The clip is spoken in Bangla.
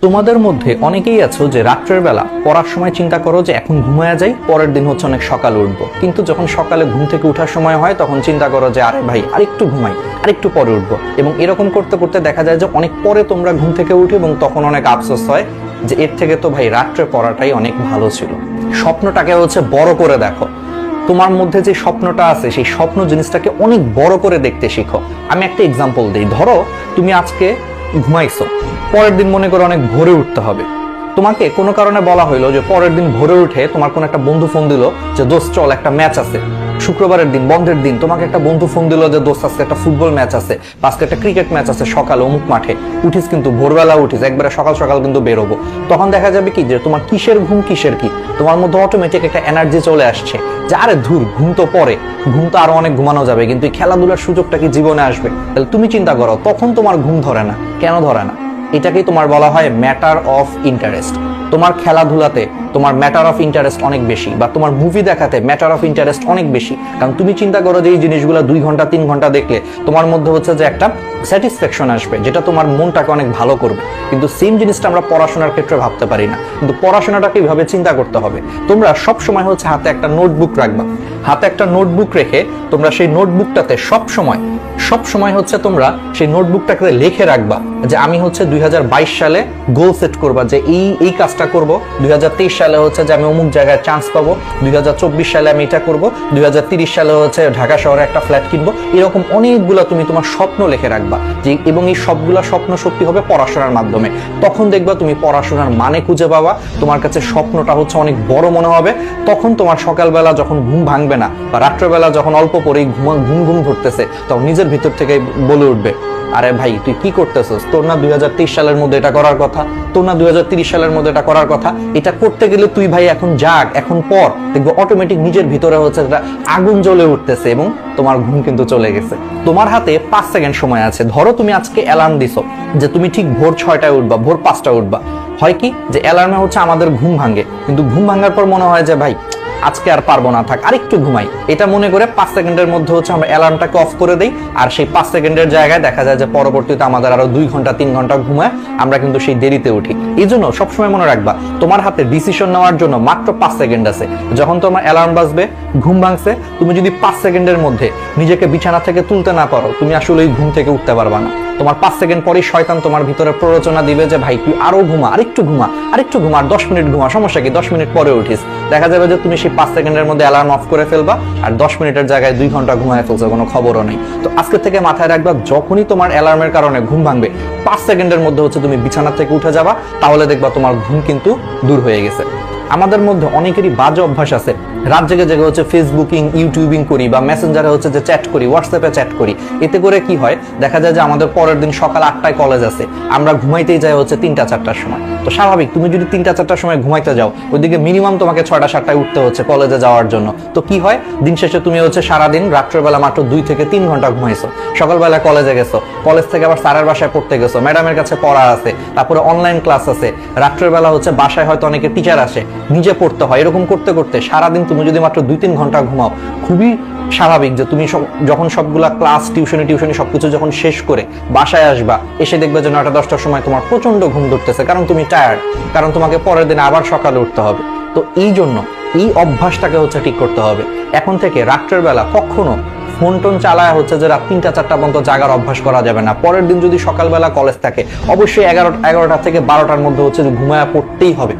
তোমাদের মধ্যে অনেকেই আছো যে রাত্রের বেলা পড়ার সময় চিন্তা করো যে এখন ঘুমায়া যাই, পরের দিন হচ্ছে অনেক সকালে উঠবো, কিন্তু যখন সকালে ঘুম থেকে ওঠার সময় হয় তখন চিন্তা করো যে আরে ভাই আরেকটু ঘুমাই, আরেকটু পরে উঠবো। এবং এরকম করতে করতে দেখা যায় যে অনেক পরে তোমরা ঘুম থেকে উঠে এবং তখন অনেক আফসোস হয় যে এর থেকে তো ভাই রাত্রে পড়াটাই অনেক ভালো ছিল। স্বপ্নটাকে হচ্ছে বড় করে দেখো। তোমার মধ্যে যে স্বপ্নটা আছে সেই স্বপ্ন জিনিসটাকে অনেক বড় করে দেখতে শিখো। আমি একটা এক্সাম্পল দিই। ধরো তুমি আজকে ঘুমাইছো, পরের দিন মনে করো অনেক ভোরে উঠতে হবে। তোমাকে কোনো কারণে বলা হইলো যে পরের দিন ভোরে উঠে তোমার কোনো একটা বন্ধু ফোন দিল যে দোস্ত চল একটা ম্যাচ আছে। শুক্রবারের দিন, বন্ধের দিন, তোমাকে একটা বন্ধু ফোন দিল যে দোস্ত আজকে একটা ফুটবল ম্যাচ আছে, আজকে একটা ক্রিকেট ম্যাচ আছে সকালে অমুক মাঠে। উঠিস কিন্তু ভোরবেলা উঠিস, একবারে সকাল সকাল কিন্তু বেরোবো। তখন দেখা যাবে কি যে তোমার কিসের ঘুম কিসের কি, তোমার মধ্যে অটোমেটিক একটা এনার্জি চলে আসছে যে আরে ধুর, ঘুম তো পরে, ঘুম তো আরো অনেক ঘুমানো যাবে, কিন্তু এই খেলাধুলার সুযোগটা কি জীবনে আসবে? তাহলে তুমি চিন্তা করো, তখন তোমার ঘুম ধরে না। কেন ধরে না? এটাকেই তোমার বলা হয় ম্যাটার অফ ইন্টারেস্ট। তোমার খেলাধুলাতে তোমার ম্যাটার অফ ইন্টারেস্ট অনেক বেশি, বা তোমার মুভি দেখাতে ম্যাটার অফ ইন্টারেস্ট অনেক বেশি। কারণ তুমি চিন্তা করো যে এই জিনিসগুলো 2 ঘন্টা 3 ঘন্টা দেখলে তোমার মধ্যে হচ্ছে যে একটা স্যাটিসফ্যাকশন আসবে, যেটা তোমার মনটাকে অনেক ভালো করবে। কিন্তু সেম জিনিসটা আমরা পড়াশোনার ক্ষেত্রে ভাবতে পারি না। কিন্তু পড়াশোনাটাকে এইভাবে চিন্তা করতে হবে। তোমরা সব সময় হচ্ছে হাতে একটা নোটবুক রাখবা। হাতে একটা নোটবুক রেখে তোমরা সেই নোটবুকটাতে সব সময় হচ্ছে তোমরা সেই নোটবুকটাকে লিখে রাখবা যে আমি হচ্ছে 2022 সালে গোল সেট করবা যে এই কাজটা করব, 2023 সালে হচ্ছে যে আমি অমুক জায়গায় চান্স পাবো, 2024 সালে আমি এটা করব, 2030 সালে হচ্ছে ঢাকা শহরে একটা ফ্ল্যাট কিনবো। এরকম অনেকগুলা তুমি তোমার স্বপ্ন লিখে রাখবা যে, এবং এই সবগুলা স্বপ্ন সত্যি হবে পড়াশোনার মাধ্যমে। তখন দেখবা তুমি পড়াশোনার মানে খুঁজে পাবা, তোমার কাছে স্বপ্নটা হচ্ছে অনেক বড় মনে হবে। তখন তোমার সকালবেলা যখন ঘুম ভাঙবে না, বা রাত্রেবেলা যখন অল্প পরেই ঘুম ধরতেছে, তখন নিজের ভিতর থেকে বলে উঠবে আরে ভাই তুই কি করতেছিস, তোর না 2023 সালের মধ্যে এটা করার কথা, তোর না 2030 সালের মধ্যে এটা করার কথা। এটা করতে গেলে তুই ভাই এখন জাগ, এখন পর, দেখবো অটোমেটিক নিজের ভিতরে হচ্ছে একটা আগুন জ্বলে উঠতেছে এবং তোমার ঘুম কিন্তু চলে গেছে। তোমার হাতে 5 সেকেন্ড সময় আছে। ধরো তুমি আজকে অ্যালার্ম দিছো যে তুমি ঠিক ভোর 6টায় উঠবা, ভোর 5টায় উঠবা। হয় কি যে অ্যালার্মে হচ্ছে আমাদের ঘুম ভাঙে, কিন্তু ঘুম ভাঙার পর মনে হয় যে ভাই আজকে আর পারবো না, থাক আরেকটু ঘুমাই। এটা মনে করে 5 সেকেন্ডের মধ্যে হচ্ছে আমরা অ্যালার্মটাকে অফ করে দেই, আর সেই 5 সেকেন্ডের জায়গায় দেখা যায় যে পরবর্তীতে আমাদের আরো 2 ঘন্টা 3 ঘন্টা ঘুমায় আমরা কিন্তু সেই দেরিতে উঠি। এই জন্য সবসময় মনে রাখবা তোমার হাতে ডিসিশন নেওয়ার জন্য মাত্র 5 সেকেন্ড আছে। যখন তোমার অ্যালার্ম বাজবে, ঘুম ভাঙছে, তুমি যদি 5 সেকেন্ডের মধ্যে নিজেকে বিছানা থেকে তুলতে না পারো, তুমি আসলে এই ঘুম থেকে উঠতে পারবা না। তোমার 5 সেকেন্ড পরেই শয়তান তোমার ভিতরে প্ররোচনা দিবে যে ভাই তুই আরো ঘুমা, আরেকটু ঘুমা, আর 10 মিনিট ঘুমা, সমস্যা কি, 10 মিনিট পরে উঠিস। দেখা যাবে যে তুমি সেই 5 সেকেন্ডের মধ্যে অ্যালার্ম অফ করে ফেলবা, আর 10 মিনিটের জায়গায় 2 ঘন্টা ঘুমায় ফেলছো, কোনো খবরও নেই। তো আজকে থেকে মাথায় রাখবা, যখনই তোমার অ্যালার্মের কারণে ঘুম ভাঙবে, 5 সেকেন্ডের মধ্যে হচ্ছে তুমি বিছানা থেকে উঠে যাবা, তাহলে দেখবা তোমার ঘুম কিন্তু দূর হয়ে গেছে। আমাদের মধ্যে অনেকেরই বাজে অভ্যাস আছে, রাত জেগে জেগে হচ্ছে ফেসবুকিং, ইউটিউবিং করি, বা মেসেঞ্জারে হচ্ছে যে চ্যাট করি, হোয়াটসঅ্যাপে চ্যাট করি। এতে করে কি হয়, দেখা যায় যে আমাদের পরের দিন সকাল 8টায় কলেজ আছে, আমরা ঘুমাইতেই যাই হচ্ছে 3টা 4টার সময়। তো স্বাভাবিক, তুমি যদি 3টা 4টার সময় ঘুমাইতে যাও, ওইদিকে মিনিমাম তোমাকে 6টা 7টায় উঠতে হচ্ছে কলেজে যাওয়ার জন্য। তো কি হয়, দিন শেষে তুমি হচ্ছে সারাদিন রাত্রেবেলা মাত্র 2 থেকে 3 ঘন্টা ঘুমাইছো, সকালবেলা কলেজে গেছো, কলেজ থেকে আবার স্যারের বাসায় পড়তে গেছো, ম্যাডামের কাছে পড়া আছে, তারপরে অনলাইন ক্লাস আছে, রাত্রেবেলা হচ্ছে বাসায় হয়তো অনেকে টিচার আসে, নিজে পড়তে হয়। এরকম করতে করতে সারাদিন তুমি যদি মাত্র 2-3 ঘন্টা ঘুমাও, খুবই স্বাভাবিক যে তুমি যখন সবগুলা ক্লাস, টিউশনি সবকিছু যখন শেষ করে বাসায় আসবা, এসে দেখবে যে 9টা 10টার সময় তোমার প্রচন্ড ঘুম ধরতেছে, কারণ তুমি টায়ার্ড, কারণ তোমাকে পরের দিন আবার সকালে উঠতে হবে। তো এই জন্য এই অভ্যাসটাকে হচ্ছে ঠিক করতে হবে। এখন থেকে রাত্রের বেলা কখনো ফোন টোন চালায় হচ্ছে যে রাত 3টা 4টা পর্যন্ত জাগার অভ্যাস করা যাবে না। পরের দিন যদি সকালবেলা কলেজ থাকে, অবশ্যই 11টা থেকে 12টার মধ্যে হচ্ছে ঘুমায়া পড়তেই হবে।